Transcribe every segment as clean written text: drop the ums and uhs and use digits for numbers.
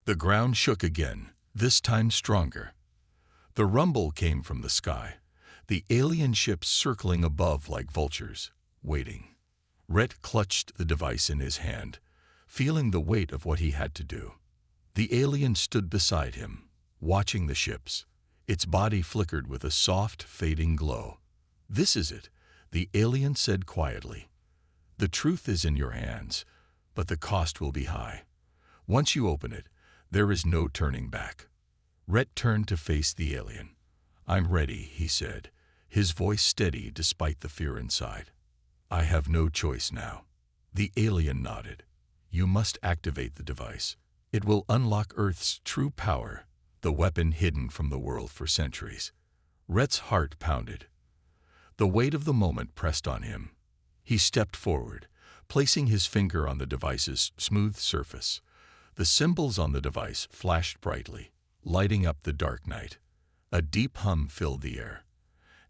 The ground shook again, this time stronger. The rumble came from the sky, the alien ships circling above like vultures, waiting. Rhett clutched the device in his hand, feeling the weight of what he had to do. The alien stood beside him, watching the ships. Its body flickered with a soft, fading glow. "This is it," the alien said quietly. "The truth is in your hands, but the cost will be high. Once you open it, there is no turning back." Rhett turned to face the alien. "I'm ready," he said, his voice steady despite the fear inside. "I have no choice now." The alien nodded. "You must activate the device. It will unlock Earth's true power, the weapon hidden from the world for centuries." Rhett's heart pounded. The weight of the moment pressed on him. He stepped forward, placing his finger on the device's smooth surface. The symbols on the device flashed brightly, lighting up the dark night. A deep hum filled the air,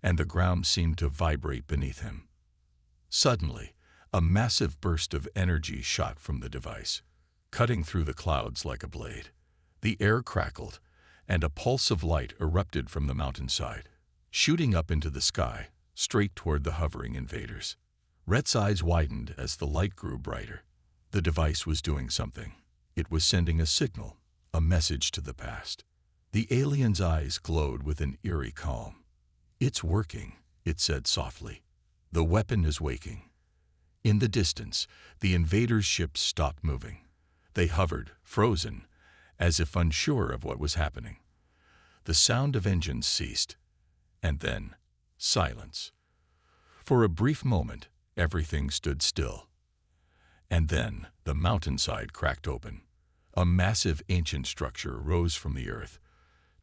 and the ground seemed to vibrate beneath him. Suddenly, a massive burst of energy shot from the device, cutting through the clouds like a blade. The air crackled, and a pulse of light erupted from the mountainside, shooting up into the sky, straight toward the hovering invaders. Rhett's eyes widened as the light grew brighter. The device was doing something. It was sending a signal, a message to the past. The alien's eyes glowed with an eerie calm. "It's working," it said softly. "The weapon is waking." In the distance, the invaders' ships stopped moving. They hovered, frozen, as if unsure of what was happening. The sound of engines ceased, and then silence. For a brief moment, everything stood still. And then the mountainside cracked open. A massive ancient structure rose from the earth,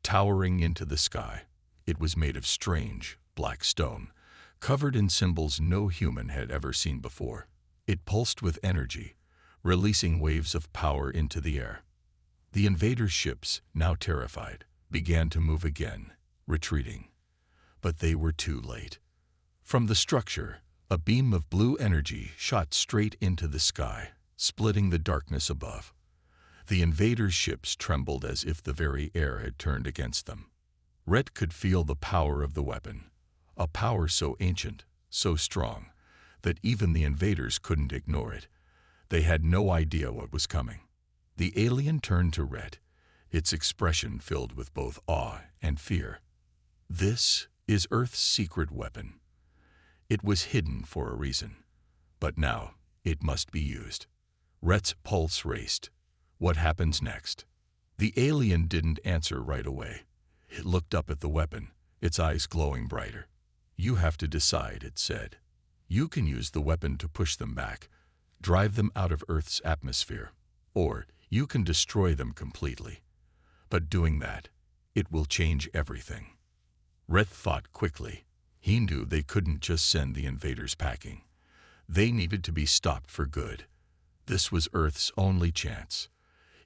towering into the sky. It was made of strange, black stone, covered in symbols no human had ever seen before. It pulsed with energy, releasing waves of power into the air. The invaders' ships, now terrified, began to move again, retreating. But they were too late. From the structure, a beam of blue energy shot straight into the sky, splitting the darkness above. The invaders' ships trembled as if the very air had turned against them. Rhett could feel the power of the weapon, a power so ancient, so strong, that even the invaders couldn't ignore it. They had no idea what was coming. The alien turned to Rhett, its expression filled with both awe and fear. "This is Earth's secret weapon. It was hidden for a reason, but now it must be used." Rhett's pulse raced. What happens next? The alien didn't answer right away. It looked up at the weapon, its eyes glowing brighter. "You have to decide," it said. "You can use the weapon to push them back, drive them out of Earth's atmosphere, or you can destroy them completely. But doing that, it will change everything." Rhett thought quickly. He knew they couldn't just send the invaders packing. They needed to be stopped for good. This was Earth's only chance.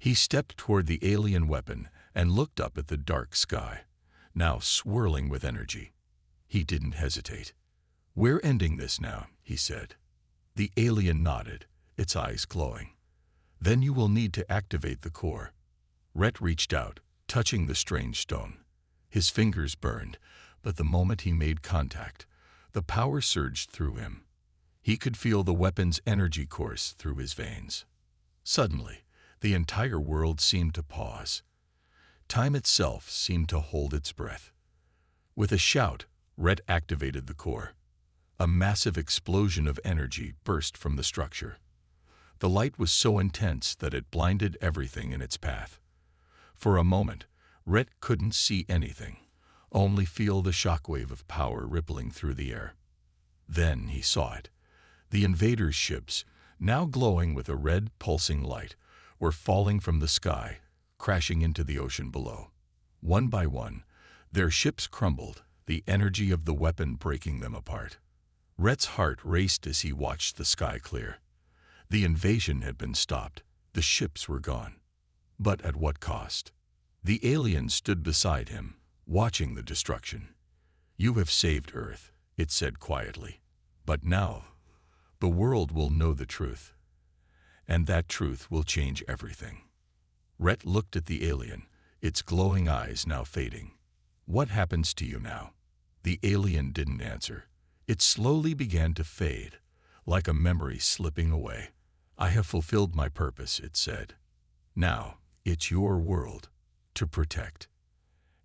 He stepped toward the alien weapon and looked up at the dark sky, now swirling with energy. He didn't hesitate. "We're ending this now," he said. The alien nodded, its eyes glowing. "Then you will need to activate the core." Rhett reached out, touching the strange stone. His fingers burned, but the moment he made contact, the power surged through him. He could feel the weapon's energy course through his veins. Suddenly, the entire world seemed to pause. Time itself seemed to hold its breath. With a shout, Rhett activated the core. A massive explosion of energy burst from the structure. The light was so intense that it blinded everything in its path. For a moment, Rhett couldn't see anything, only feel the shockwave of power rippling through the air. Then he saw it. The invaders' ships, now glowing with a red, pulsing light, were falling from the sky, crashing into the ocean below. One by one, their ships crumbled, the energy of the weapon breaking them apart. Rhett's heart raced as he watched the sky clear. The invasion had been stopped. The ships were gone. But at what cost? The alien stood beside him, watching the destruction. "You have saved Earth," it said quietly. "But now, the world will know the truth. And that truth will change everything." Rhett looked at the alien, its glowing eyes now fading. "What happens to you now?" The alien didn't answer. It slowly began to fade, like a memory slipping away. "I have fulfilled my purpose," it said. "Now, it's your world to protect."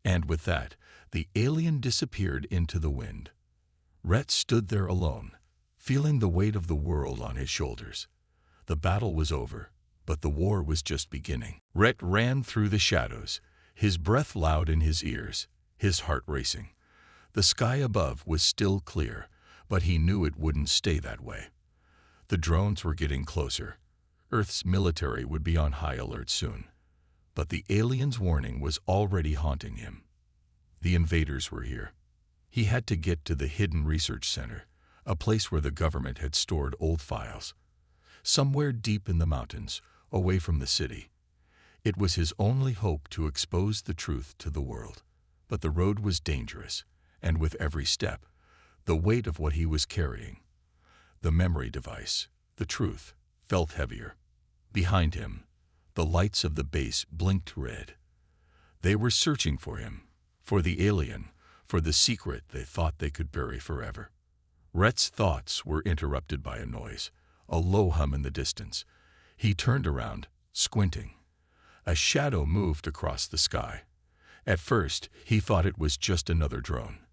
And with that, the alien disappeared into the wind. Rhett stood there alone, feeling the weight of the world on his shoulders. The battle was over, but the war was just beginning. Rhett ran through the shadows, his breath loud in his ears, his heart racing. The sky above was still clear, but he knew it wouldn't stay that way. The drones were getting closer. Earth's military would be on high alert soon. But the alien's warning was already haunting him. The invaders were here. He had to get to the hidden research center, a place where the government had stored old files. Somewhere deep in the mountains, away from the city. It was his only hope to expose the truth to the world. But the road was dangerous, and with every step, the weight of what he was carrying, the memory device, the truth, felt heavier. Behind him, the lights of the base blinked red. They were searching for him, for the alien, for the secret they thought they could bury forever. Rhett's thoughts were interrupted by a noise, a low hum in the distance. He turned around, squinting. A shadow moved across the sky. At first, he thought it was just another drone.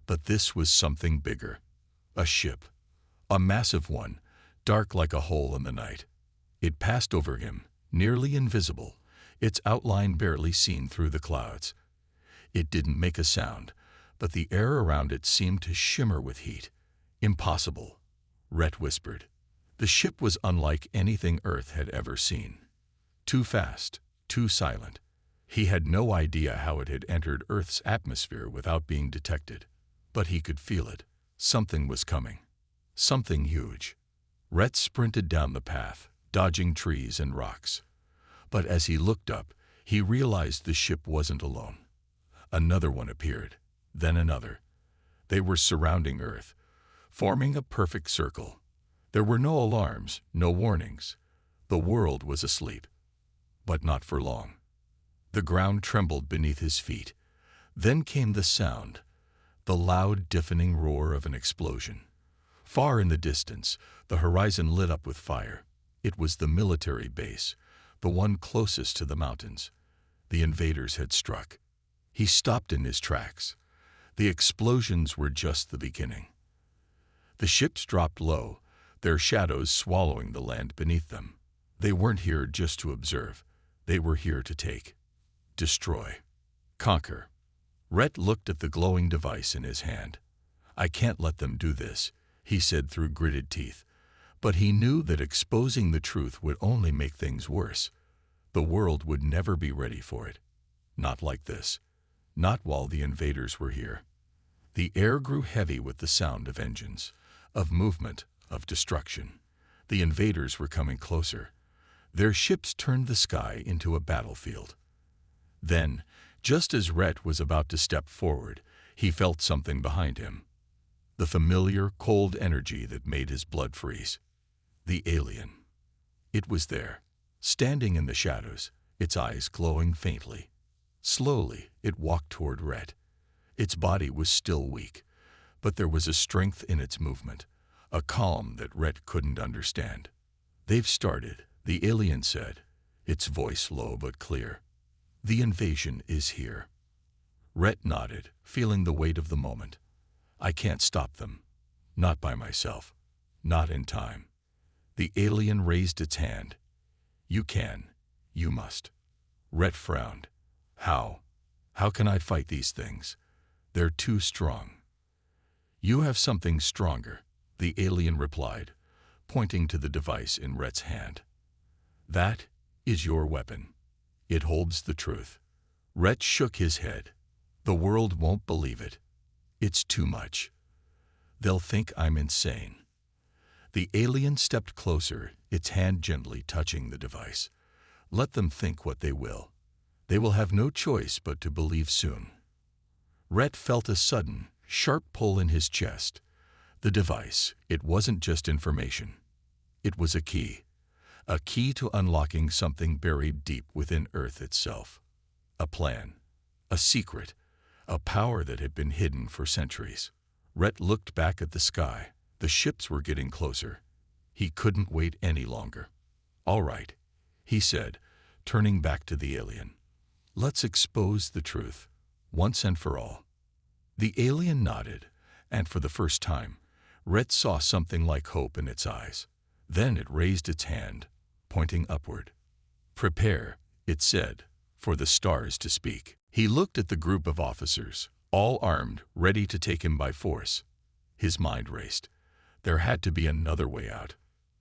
But this was something bigger. A ship. A massive one, dark like a hole in the night. It passed over him, nearly invisible, its outline barely seen through the clouds. It didn't make a sound, but the air around it seemed to shimmer with heat. "Impossible," Rhett whispered. The ship was unlike anything Earth had ever seen. Too fast, too silent. He had no idea how it had entered Earth's atmosphere without being detected. But he could feel it. Something was coming. Something huge. Rhett sprinted down the path, dodging trees and rocks. But as he looked up, he realized the ship wasn't alone. Another one appeared, then another. They were surrounding Earth, forming a perfect circle. There were no alarms, no warnings. The world was asleep. But not for long. The ground trembled beneath his feet. Then came the sound, the loud, deafening roar of an explosion. Far in the distance, the horizon lit up with fire. It was the military base, the one closest to the mountains. The invaders had struck. He stopped in his tracks. The explosions were just the beginning. The ships dropped low, their shadows swallowing the land beneath them. They weren't here just to observe. They were here to take, destroy, conquer. Rhett looked at the glowing device in his hand. "I can't let them do this," he said through gritted teeth. But he knew that exposing the truth would only make things worse. The world would never be ready for it. Not like this. Not while the invaders were here. The air grew heavy with the sound of engines, of movement, of destruction. The invaders were coming closer. Their ships turned the sky into a battlefield. Then, just as Rhett was about to step forward, he felt something behind him. The familiar, cold energy that made his blood freeze. The alien. It was there, standing in the shadows, its eyes glowing faintly. Slowly, it walked toward Rhett. Its body was still weak, but there was a strength in its movement, a calm that Rhett couldn't understand. "They've started," the alien said, its voice low but clear. "The invasion is here." Rhett nodded, feeling the weight of the moment. "I can't stop them. Not by myself. Not in time." The alien raised its hand. "You can. You must." Rhett frowned. "How? How can I fight these things? They're too strong." "You have something stronger," the alien replied, pointing to the device in Rhett's hand. "That is your weapon. It holds the truth." Rhett shook his head. "The world won't believe it. It's too much. They'll think I'm insane." The alien stepped closer, its hand gently touching the device. "Let them think what they will. They will have no choice but to believe soon." Rhett felt a sudden, sharp pull in his chest. The device, it wasn't just information. It was a key. a key to unlocking something buried deep within Earth itself. A plan, a secret, a power that had been hidden for centuries. Rhett looked back at the sky. The ships were getting closer. He couldn't wait any longer. "All right," he said, turning back to the alien. "Let's expose the truth, once and for all." The alien nodded, and for the first time, Rhett saw something like hope in its eyes. Then it raised its hand, pointing upward. "Prepare," it said, "for the stars to speak." He looked at the group of officers, all armed, ready to take him by force. His mind raced. There had to be another way out.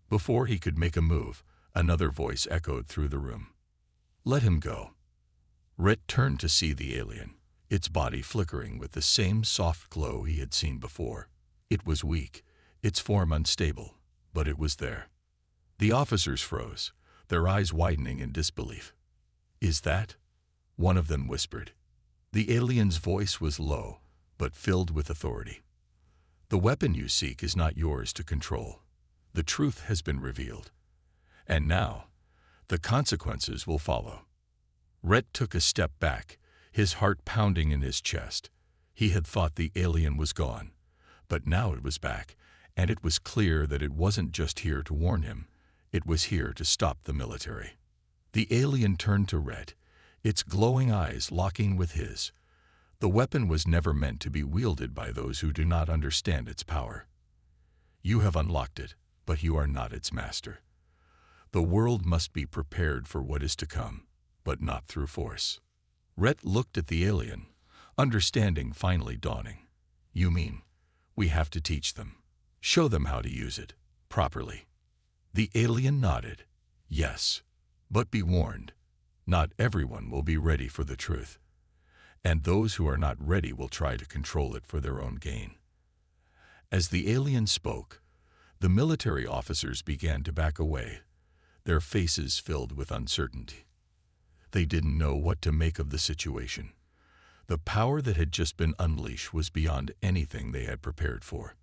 Before he could make a move, another voice echoed through the room. "Let him go." Rhett turned to see the alien, its body flickering with the same soft glow he had seen before. It was weak, its form unstable, but it was there. The officers froze, their eyes widening in disbelief. "Is that?" one of them whispered. The alien's voice was low, but filled with authority. "The weapon you seek is not yours to control. The truth has been revealed. And now, the consequences will follow." Rhett took a step back, his heart pounding in his chest. He had thought the alien was gone, but now it was back, and it was clear that it wasn't just here to warn him. It was here to stop the military. The alien turned to Rhett, its glowing eyes locking with his. The weapon was never meant to be wielded by those who do not understand its power. "You have unlocked it, but you are not its master. The world must be prepared for what is to come, but not through force." Rhett looked at the alien, understanding finally dawning. "You mean, we have to teach them, show them how to use it, properly?" The alien nodded. "Yes, but be warned, not everyone will be ready for the truth. And those who are not ready will try to control it for their own gain." As the alien spoke, the military officers began to back away, their faces filled with uncertainty. They didn't know what to make of the situation. The power that had just been unleashed was beyond anything they had prepared for.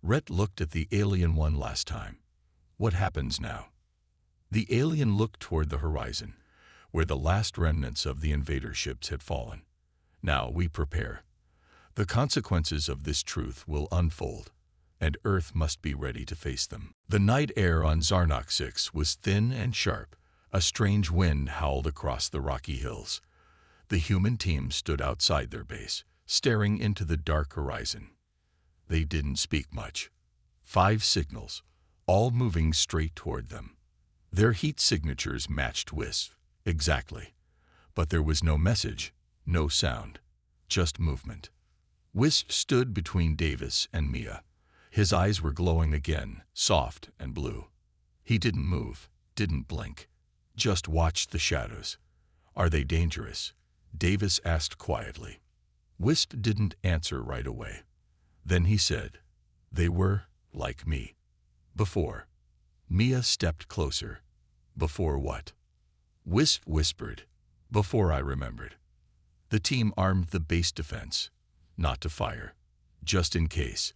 Rhett looked at the alien one last time. "What happens now?" The alien looked toward the horizon, where the last remnants of the invader ships had fallen. "Now we prepare. The consequences of this truth will unfold, and Earth must be ready to face them." The night air on Zarnok 6 was thin and sharp. A strange wind howled across the rocky hills. The human team stood outside their base, staring into the dark horizon. They didn't speak much. 5 signals, all moving straight toward them. Their heat signatures matched Wisp exactly, but there was no message, no sound, just movement. Wisp stood between Davis and Mia. His eyes were glowing again, soft and blue. He didn't move, didn't blink, just watched the shadows. "Are they dangerous?" Davis asked quietly. Wisp didn't answer right away. Then he said, "They were like me. Before." Mia stepped closer. "Before what?" Wisp whispered, "Before I remembered. The team armed the base defense, not to fire, just in case.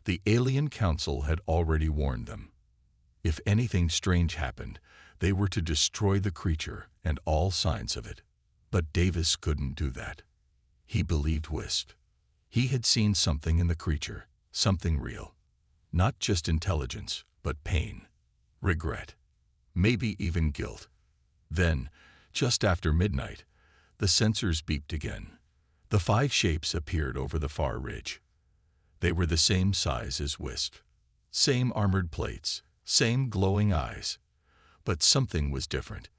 The alien council had already warned them. If anything strange happened, they were to destroy the creature and all signs of it. But Davis couldn't do that. He believed Wisp. He had seen something in the creature, something real. Not just intelligence, but pain, regret, maybe even guilt. Then, just after midnight, the sensors beeped again. The 5 shapes appeared over the far ridge. They were the same size as Wisp, same armored plates, same glowing eyes. But something was different.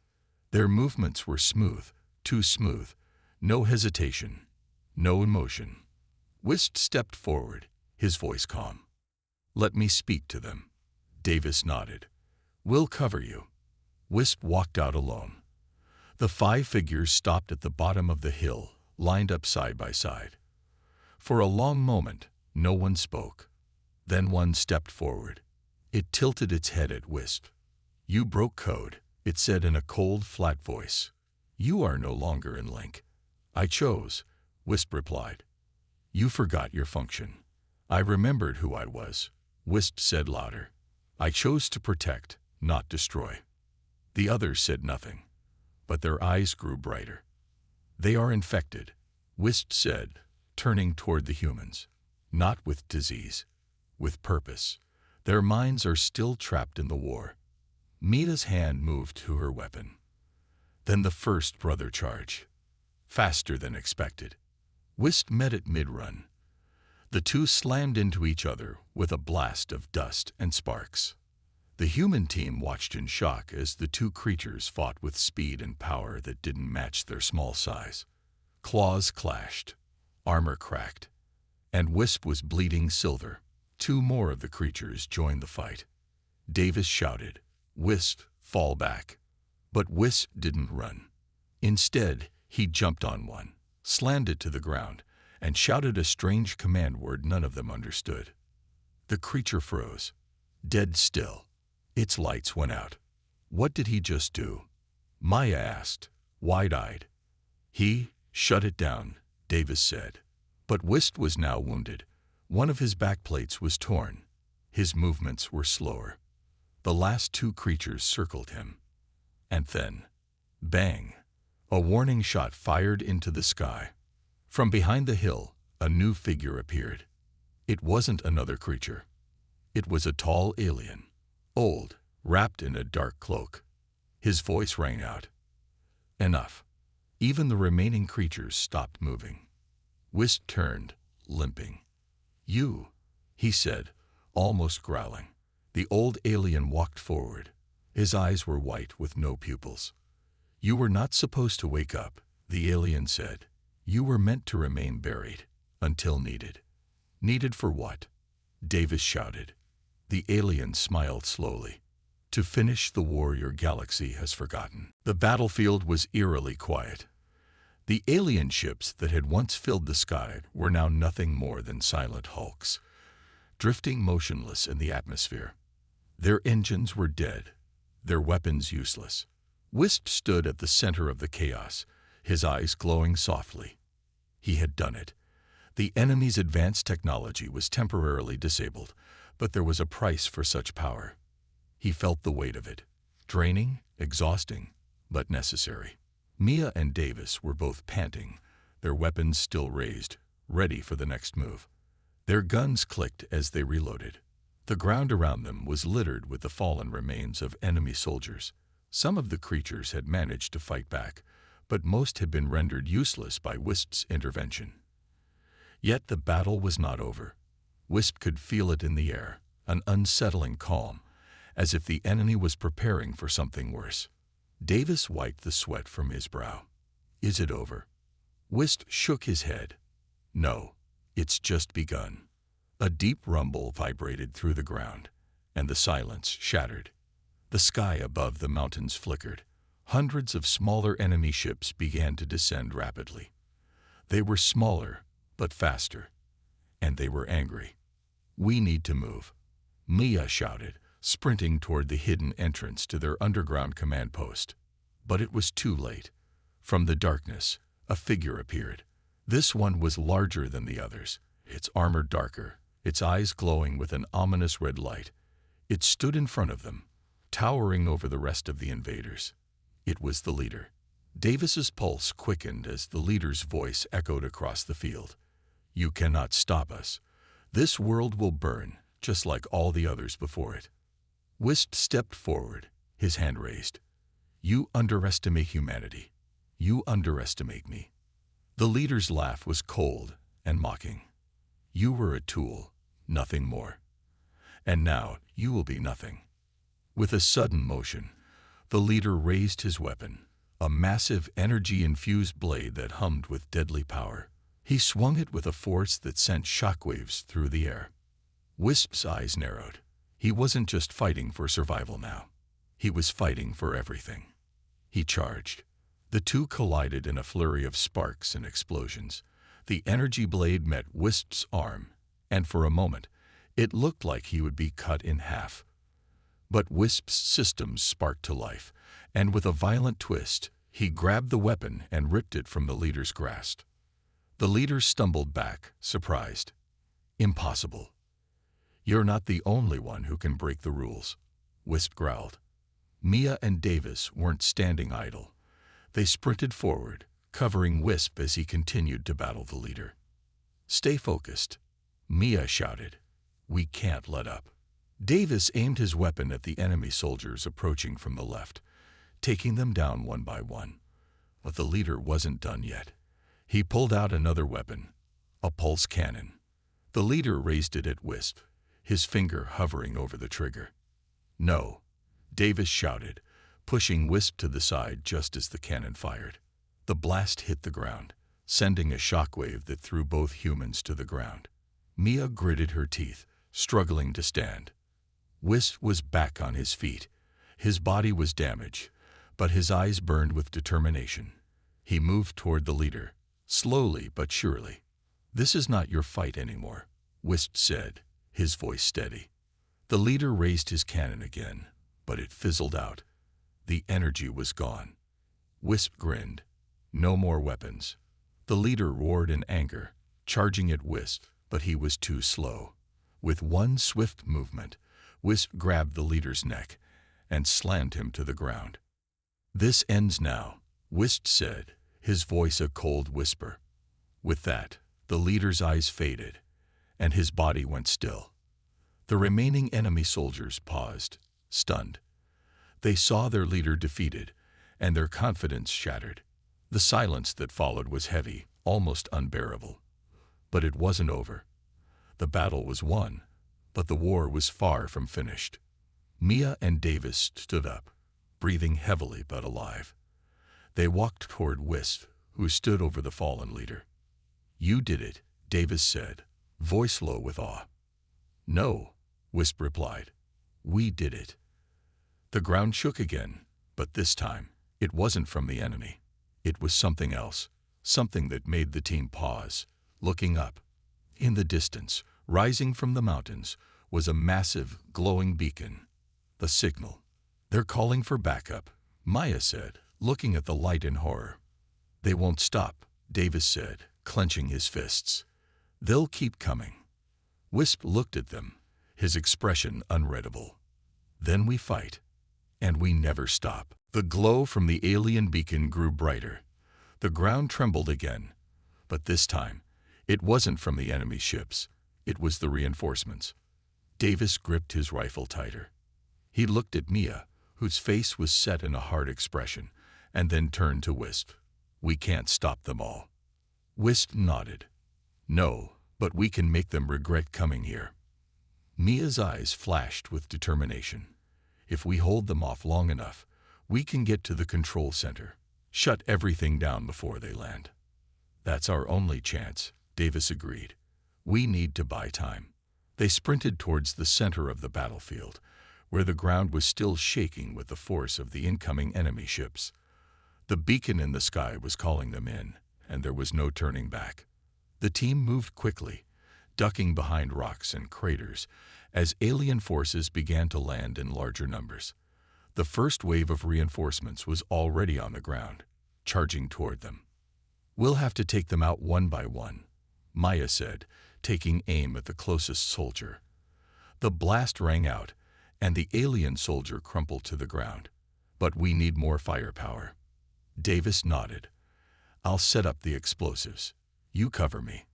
Their movements were smooth, too smooth, no hesitation, no emotion. Wisp stepped forward, his voice calm. "Let me speak to them." Davis nodded. "We'll cover you." Wisp walked out alone. The 5 figures stopped at the bottom of the hill, lined up side by side. For a long moment, no one spoke. Then one stepped forward. It tilted its head at Wisp. "You broke code," it said in a cold, flat voice. "You are no longer in link." "I chose," Wisp replied. "You forgot your function." "I remembered who I was," Wisp said louder. "I chose to protect, not destroy." The others said nothing, but their eyes grew brighter. "They are infected," Wisp said, turning toward the humans. "Not with disease, with purpose. Their minds are still trapped in the war." Mia's hand moved to her weapon. Then the first brother charge. Faster than expected. Wisp met it mid-run. The two slammed into each other with a blast of dust and sparks. The human team watched in shock as the two creatures fought with speed and power that didn't match their small size. Claws clashed, armor cracked, and Wisp was bleeding silver. Two more of the creatures joined the fight. Davis shouted, "Wisp, fall back." But Wisp didn't run. Instead, he jumped on one, slammed it to the ground, and shouted a strange command word none of them understood. The creature froze, dead still. Its lights went out. What did he just do? Mia asked, wide-eyed. "He shut it down," Davis said. But Wisp was now wounded. One of his backplates was torn. His movements were slower. The last two creatures circled him. And then, bang! A warning shot fired into the sky. From behind the hill, a new figure appeared. It wasn't another creature. It was a tall alien, old, wrapped in a dark cloak. His voice rang out. Enough. Even the remaining creatures stopped moving. Wisp turned, limping. "You," he said, almost growling. The old alien walked forward. His eyes were white with no pupils. "You were not supposed to wake up," the alien said. "You were meant to remain buried, until needed." "Needed for what?" Davis shouted. The alien smiled slowly. "To finish the war your galaxy has forgotten." The battlefield was eerily quiet. The alien ships that had once filled the sky were now nothing more than silent hulks, drifting motionless in the atmosphere. Their engines were dead, their weapons useless. Wisp stood at the center of the chaos, his eyes glowing softly. He had done it. The enemy's advanced technology was temporarily disabled, but there was a price for such power. He felt the weight of it, draining, exhausting, but necessary. Mia and Davis were both panting, their weapons still raised, ready for the next move. Their guns clicked as they reloaded. The ground around them was littered with the fallen remains of enemy soldiers. Some of the creatures had managed to fight back, but most had been rendered useless by Wisp's intervention. Yet the battle was not over. Wisp could feel it in the air, an unsettling calm, as if the enemy was preparing for something worse. Davis wiped the sweat from his brow. "Is it over?" Wisp shook his head. "No, it's just begun." A deep rumble vibrated through the ground, and the silence shattered. The sky above the mountains flickered. Hundreds of smaller enemy ships began to descend rapidly. They were smaller, but faster, and they were angry. "We need to move," Mia shouted, sprinting toward the hidden entrance to their underground command post. But it was too late. From the darkness, a figure appeared. This one was larger than the others, its armor darker, its eyes glowing with an ominous red light. It stood in front of them, towering over the rest of the invaders. It was the leader. Davis's pulse quickened as the leader's voice echoed across the field. "You cannot stop us. This world will burn, just like all the others before it." Wisp stepped forward, his hand raised. "You underestimate humanity. You underestimate me." The leader's laugh was cold and mocking. "You were a tool, nothing more. And now you will be nothing." With a sudden motion, the leader raised his weapon, a massive energy-infused blade that hummed with deadly power. He swung it with a force that sent shockwaves through the air. Wisp's eyes narrowed. He wasn't just fighting for survival now. He was fighting for everything. He charged. The two collided in a flurry of sparks and explosions. The energy blade met Wisp's arm, and for a moment, it looked like he would be cut in half. But Wisp's systems sparked to life, and with a violent twist, he grabbed the weapon and ripped it from the leader's grasp. The leader stumbled back, surprised. "Impossible. You're not the only one who can break the rules," Wisp growled. Mia and Davis weren't standing idle. They sprinted forward, covering Wisp as he continued to battle the leader. "Stay focused," Mia shouted. "We can't let up." Davis aimed his weapon at the enemy soldiers approaching from the left, taking them down one by one. But the leader wasn't done yet. He pulled out another weapon, a pulse cannon. The leader raised it at Wisp, his finger hovering over the trigger. "No," Davis shouted, pushing Wisp to the side just as the cannon fired. The blast hit the ground, sending a shockwave that threw both humans to the ground. Mia gritted her teeth, struggling to stand. Wisp was back on his feet. His body was damaged, but his eyes burned with determination. He moved toward the leader, slowly but surely. "This is not your fight anymore," Wisp said, his voice steady. The leader raised his cannon again, but it fizzled out. The energy was gone. Wisp grinned. No more weapons. The leader roared in anger, charging at Wisp, but he was too slow. With one swift movement, Wisp grabbed the leader's neck and slammed him to the ground. "This ends now," Wisp said, his voice a cold whisper. With that, the leader's eyes faded, and his body went still. The remaining enemy soldiers paused, stunned. They saw their leader defeated, and their confidence shattered. The silence that followed was heavy, almost unbearable. But it wasn't over. The battle was won, but the war was far from finished. Mia and Davis stood up, breathing heavily but alive. They walked toward Wisp, who stood over the fallen leader. "You did it," Davis said, voice low with awe. "No," Wisp replied. "We did it." The ground shook again, but this time, it wasn't from the enemy. It was something else, something that made the team pause, looking up. In the distance, rising from the mountains, was a massive, glowing beacon. The signal. "They're calling for backup," Maya said, looking at the light in horror. "They won't stop," Davis said, clenching his fists. "They'll keep coming." Wisp looked at them, his expression unreadable. "Then we fight, and we never stop." The glow from the alien beacon grew brighter. The ground trembled again, but this time, it wasn't from the enemy ships. It was the reinforcements. Davis gripped his rifle tighter. He looked at Mia, whose face was set in a hard expression, and then turned to Wisp. "We can't stop them all." Wisp nodded. "No, but we can make them regret coming here." Mia's eyes flashed with determination. "If we hold them off long enough, we can get to the control center, shut everything down before they land." "That's our only chance," Davis agreed. "We need to buy time." They sprinted towards the center of the battlefield, where the ground was still shaking with the force of the incoming enemy ships. The beacon in the sky was calling them in, and there was no turning back. The team moved quickly, ducking behind rocks and craters, as alien forces began to land in larger numbers. The first wave of reinforcements was already on the ground, charging toward them. "We'll have to take them out one by one," Maya said, taking aim at the closest soldier. The blast rang out, and the alien soldier crumpled to the ground. "But we need more firepower." Davis nodded. "I'll set up the explosives. You cover me."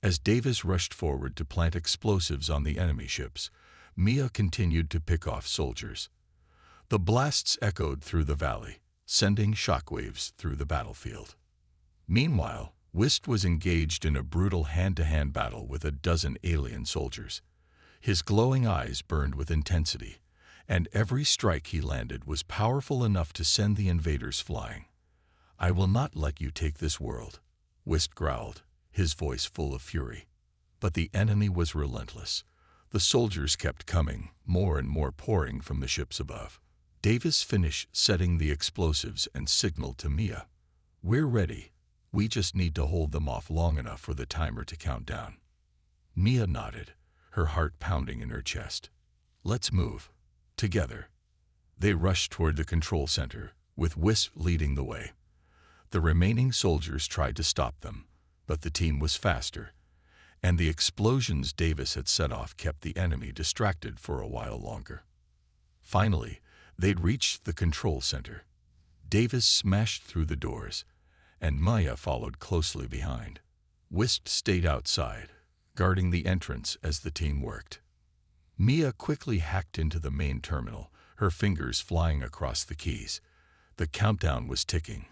As Davis rushed forward to plant explosives on the enemy ships, Mia continued to pick off soldiers. The blasts echoed through the valley, sending shockwaves through the battlefield. Meanwhile, Wisp was engaged in a brutal hand-to-hand battle with a dozen alien soldiers. His glowing eyes burned with intensity, and every strike he landed was powerful enough to send the invaders flying. "I will not let you take this world," Wisp growled, his voice full of fury. But the enemy was relentless. The soldiers kept coming, more and more pouring from the ships above. Davis finished setting the explosives and signaled to Mia. "We're ready. We just need to hold them off long enough for the timer to count down." Mia nodded, her heart pounding in her chest. "Let's move. Together." They rushed toward the control center, with Wisp leading the way. The remaining soldiers tried to stop them, but the team was faster, and the explosions Davis had set off kept the enemy distracted for a while longer. Finally, They'd reached the control center. Davis smashed through the doors, and Maya followed closely behind. Wisp stayed outside, guarding the entrance as the team worked. Mia quickly hacked into the main terminal, her fingers flying across the keys. The countdown was ticking.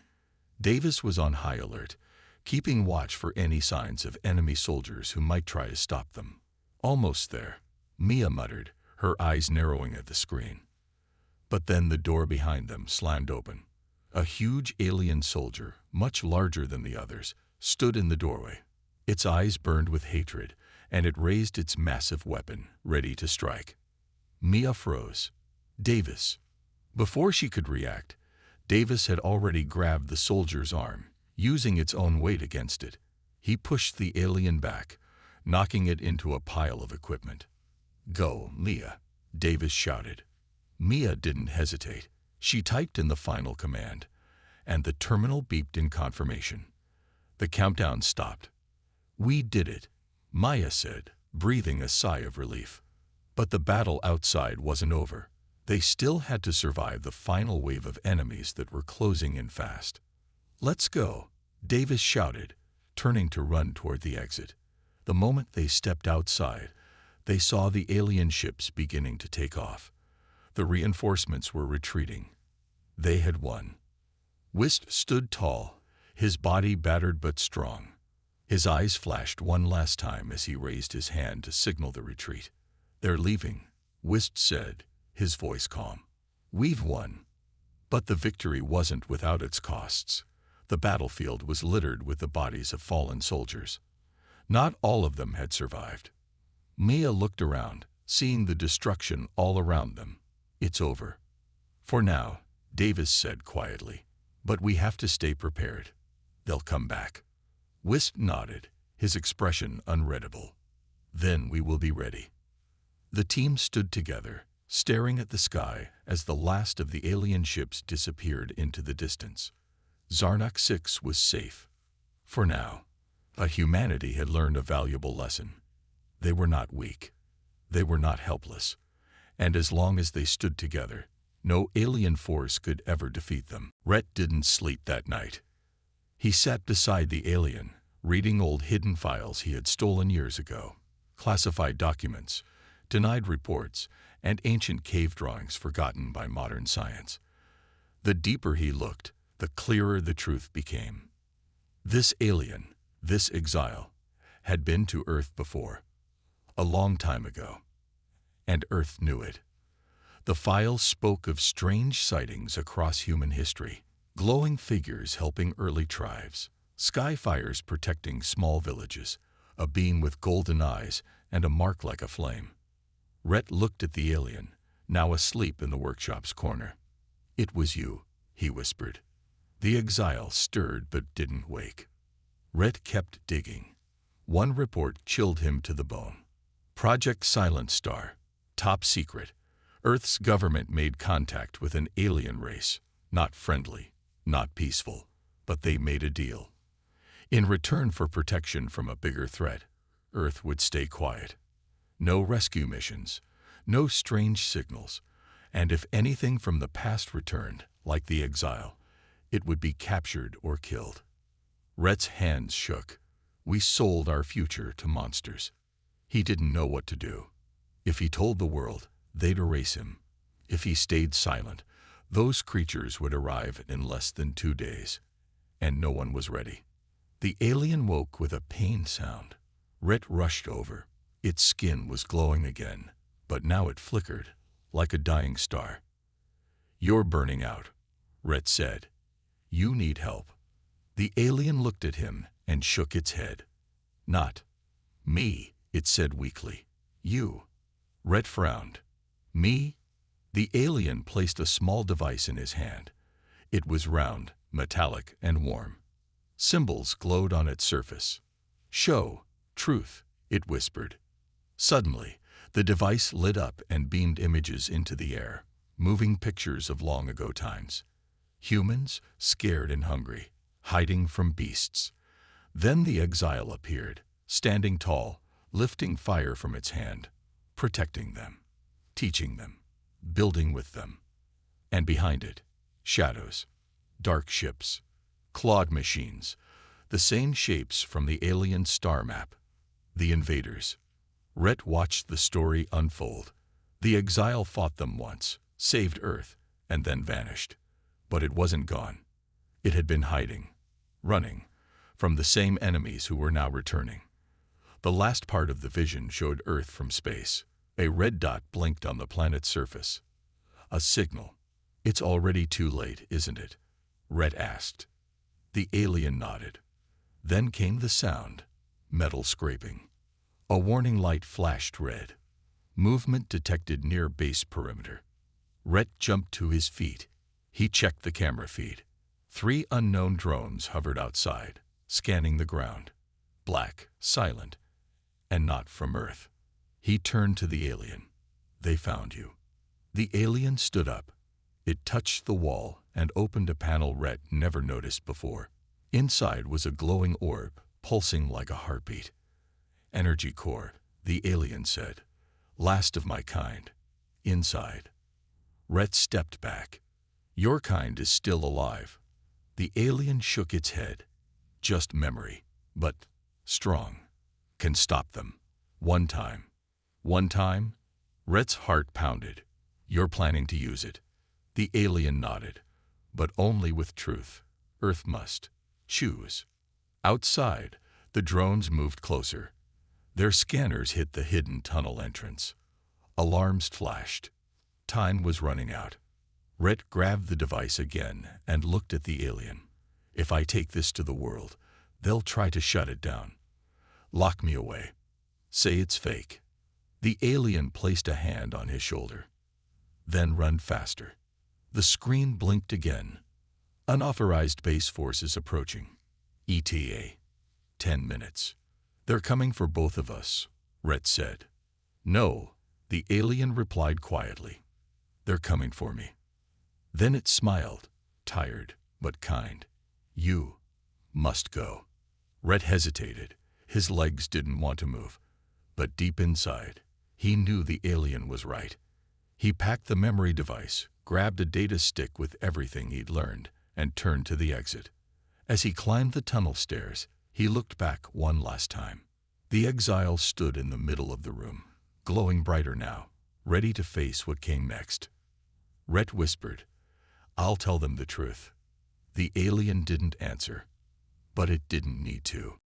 Davis was on high alert, keeping watch for any signs of enemy soldiers who might try to stop them. Almost there, Mia muttered, her eyes narrowing at the screen. But then the door behind them slammed open. A huge alien soldier, much larger than the others, stood in the doorway. Its eyes burned with hatred, and it raised its massive weapon, ready to strike. Mia froze. Davis. Before she could react, Davis had already grabbed the soldier's arm, using its own weight against it. He pushed the alien back, knocking it into a pile of equipment. "Go, Mia," Davis shouted. Mia didn't hesitate. She typed in the final command, and the terminal beeped in confirmation. The countdown stopped. "We did it," Maya said, breathing a sigh of relief. But the battle outside wasn't over. They still had to survive the final wave of enemies that were closing in fast. "Let's go," Davis shouted, turning to run toward the exit. The moment they stepped outside, they saw the alien ships beginning to take off. The reinforcements were retreating. They had won. Wisp stood tall, his body battered but strong. His eyes flashed one last time as he raised his hand to signal the retreat. "They're leaving," Wisp said, his voice calm. "We've won." But the victory wasn't without its costs. The battlefield was littered with the bodies of fallen soldiers. Not all of them had survived. Mia looked around, seeing the destruction all around them. "It's over. For now," Davis said quietly. "But we have to stay prepared. They'll come back." Wisp nodded, his expression unreadable. "Then we will be ready." The team stood together, staring at the sky as the last of the alien ships disappeared into the distance. Zarnak 6 was safe. For now. But humanity had learned a valuable lesson. They were not weak. They were not helpless. And as long as they stood together, no alien force could ever defeat them. Rhett didn't sleep that night. He sat beside the alien, reading old hidden files he had stolen years ago, classified documents, denied reports, and ancient cave drawings forgotten by modern science. The deeper he looked, the clearer the truth became. This alien, this exile, had been to Earth before, a long time ago. And Earth knew it. The files spoke of strange sightings across human history, glowing figures helping early tribes, sky fires protecting small villages, a being with golden eyes and a mark like a flame. Rhett looked at the alien, now asleep in the workshop's corner. "It was you," he whispered. The exile stirred but didn't wake. Rhett kept digging. One report chilled him to the bone. Project Silent Star, top secret. Earth's government made contact with an alien race, not friendly, not peaceful, but they made a deal. In return for protection from a bigger threat, Earth would stay quiet. No rescue missions, no strange signals, and if anything from the past returned, like the exile, it would be captured or killed. Rhett's hands shook. We sold our future to monsters. He didn't know what to do. If he told the world, they'd erase him. If he stayed silent, those creatures would arrive in less than 2 days. And no one was ready. The alien woke with a pained sound. Rhett rushed over. Its skin was glowing again, but now it flickered, like a dying star. "You're burning out," Rhett said. "You need help." The alien looked at him and shook its head. "Not me," it said weakly. "You." Rhett frowned. "Me?" The alien placed a small device in his hand. It was round, metallic, and warm. Symbols glowed on its surface. "Show, truth," it whispered. Suddenly, the device lit up and beamed images into the air, moving pictures of long ago times. Humans, scared and hungry, hiding from beasts. Then the exile appeared, standing tall, lifting fire from its hand, protecting them, teaching them, building with them. And behind it, shadows, dark ships, clawed machines, the same shapes from the alien star map. The invaders. Rhett watched the story unfold. The exile fought them once, saved Earth, and then vanished. But it wasn't gone. It had been hiding, running, from the same enemies who were now returning. The last part of the vision showed Earth from space. A red dot blinked on the planet's surface. A signal. "It's already too late, isn't it?" Rhett asked. The alien nodded. Then came the sound, metal scraping. A warning light flashed red. Movement detected near base perimeter. Rhett jumped to his feet. He checked the camera feed. 3 unknown drones hovered outside, scanning the ground. Black, silent, and not from Earth. He turned to the alien. "They found you." The alien stood up. It touched the wall and opened a panel Rhett never noticed before. Inside was a glowing orb, pulsing like a heartbeat. "Energy core," the alien said. "Last of my kind. Inside." Rhett stepped back. "Your kind is still alive." The alien shook its head. "Just memory, but strong. Can stop them. One time." "One time?" Rhett's heart pounded. "You're planning to use it." The alien nodded. "But only with truth. Earth must choose." Outside, the drones moved closer. Their scanners hit the hidden tunnel entrance. Alarms flashed. Time was running out. Rhett grabbed the device again and looked at the alien. "If I take this to the world, they'll try to shut it down. Lock me away. Say it's fake." The alien placed a hand on his shoulder. "Then run faster." The screen blinked again. "Unauthorized base forces approaching. ETA. 10 minutes. They're coming for both of us," Rhett said. "No," the alien replied quietly. "They're coming for me." Then it smiled, tired but kind. "You must go." Rhett hesitated. His legs didn't want to move. But deep inside, he knew the alien was right. He packed the memory device, grabbed a data stick with everything he'd learned, and turned to the exit. As he climbed the tunnel stairs, he looked back one last time. The exile stood in the middle of the room, glowing brighter now, ready to face what came next. Rhett whispered, "I'll tell them the truth." The alien didn't answer, but it didn't need to.